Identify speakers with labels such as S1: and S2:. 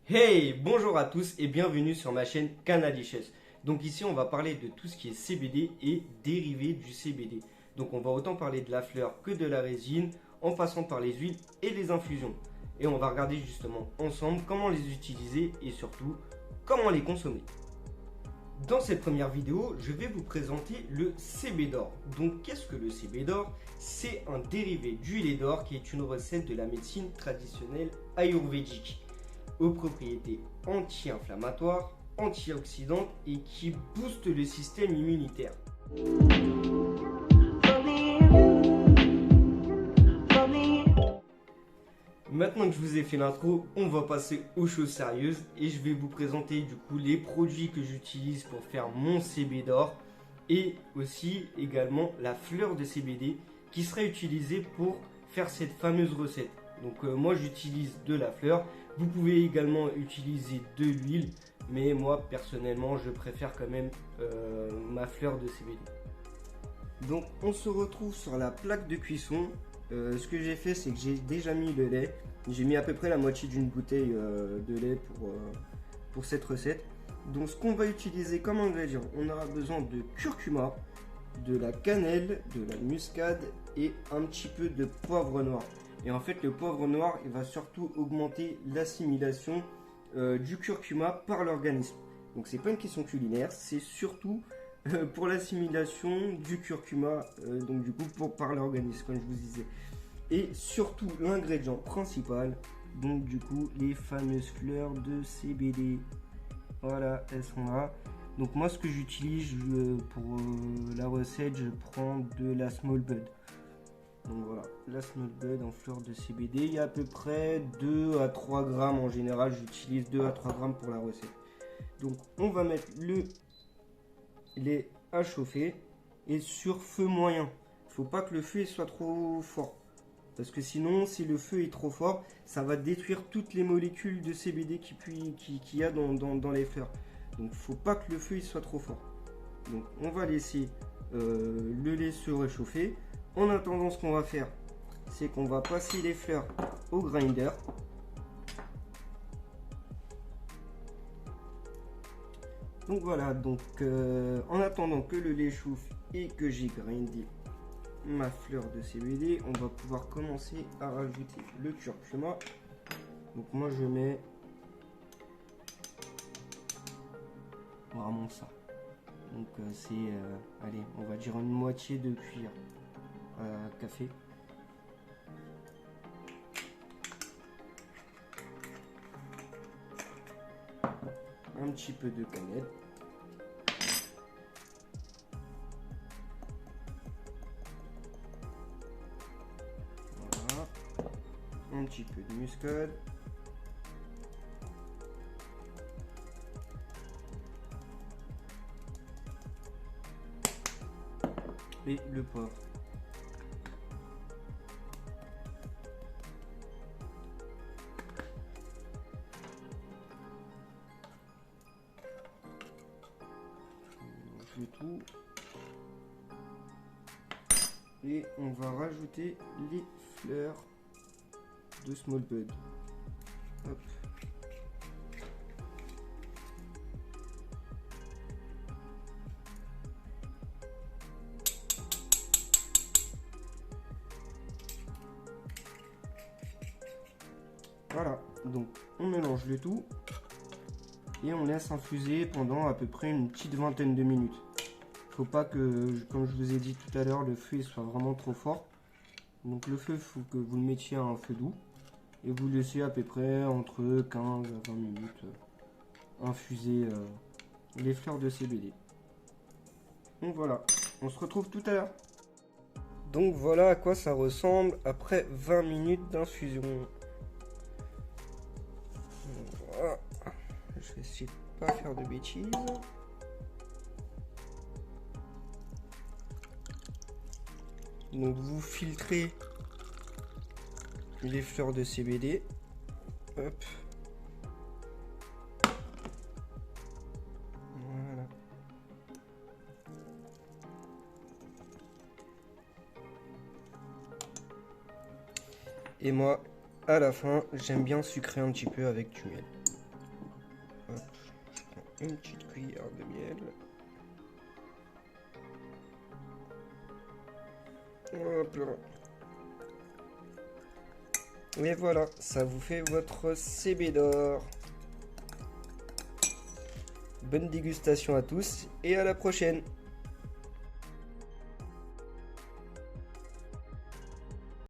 S1: Hey, bonjour à tous et bienvenue sur ma chaîne Canaliches. Donc ici on va parler de tout ce qui est CBD et dérivés du CBD. Donc on va autant parler de la fleur que de la résine en passant par les huiles et les infusions. Et on va regarder justement ensemble comment les utiliser et surtout comment les consommer. Dans cette première vidéo, je vais vous présenter le CB d'or. Donc qu'est-ce que le CB d'or? C'est un dérivé du lait d'or qui est une recette de la médecine traditionnelle ayurvédique aux propriétés anti-inflammatoires, antioxydantes et qui boostent le système immunitaire. Maintenant que je vous ai fait l'intro, on va passer aux choses sérieuses et je vais vous présenter du coup les produits que j'utilise pour faire mon CB d'or et aussi également la fleur de CBD qui sera utilisée pour faire cette fameuse recette. Donc moi j'utilise de la fleur, vous pouvez également utiliser de l'huile, mais moi personnellement je préfère quand même ma fleur de CBD. Donc on se retrouve sur la plaque de cuisson. Ce que j'ai fait, c'est que j'ai déjà mis le lait. J'ai mis à peu près la moitié d'une bouteille de lait pour cette recette. Donc ce qu'on va utiliser comme ingrédient, on aura besoin de curcuma, de la cannelle, de la muscade et un petit peu de poivre noir. Et en fait le poivre noir il va surtout augmenter l'assimilation du curcuma par l'organisme. Donc c'est pas une question culinaire, c'est surtout pour l'assimilation du curcuma, donc du coup par l'organisme, comme je vous disais. Et surtout l'ingrédient principal, donc du coup les fameuses fleurs de CBD. Voilà, elles sont là. Donc moi ce que j'utilise pour la recette, je prends de la small bud. Donc voilà, la small bud en fleurs de CBD, il y a à peu près 2 à 3 grammes en général, j'utilise 2 à 3 grammes pour la recette. Donc on va mettre le lait à chauffer et sur feu moyen. Il ne faut pas que le feu soit trop fort. Parce que sinon, si le feu est trop fort, ça va détruire toutes les molécules de CBD qu'il y a dans les fleurs. Donc il ne faut pas que le feu il soit trop fort. Donc on va laisser le lait se réchauffer. En attendant, ce qu'on va faire, c'est qu'on va passer les fleurs au grinder. Donc voilà, donc en attendant que le lait chauffe et que j'ai grindé ma fleur de CBD, on va pouvoir commencer à rajouter le curcuma. Donc moi je mets vraiment ça. Donc c'est, allez, on va dire une moitié de cuillère à café. Un petit peu de cannelle. Voilà. Un petit peu de muscade. Et le poivre. Le tout. Et on va rajouter les fleurs de small bud. Hop. Voilà, donc on mélange le tout et on laisse infuser pendant à peu près une petite vingtaine de minutes. Faut pas que, comme je vous ai dit tout à l'heure, le feu soit vraiment trop fort. Donc le feu, il faut que vous le mettiez à un feu doux et vous laissez à peu près entre 15 à 20 minutes infuser les fleurs de CBD. Donc voilà, on se retrouve tout à l'heure. Donc voilà à quoi ça ressemble après 20 minutes d'infusion. Voilà. Je vais essayer de pas faire de bêtises. Donc vous filtrez les fleurs de CBD. Hop. Voilà. Et moi, à la fin, j'aime bien sucrer un petit peu avec du miel. Hop, je prends une petite cuillère de miel. Hop là. Et voilà, ça vous fait votre CB d'or. Bonne dégustation à tous et à la prochaine.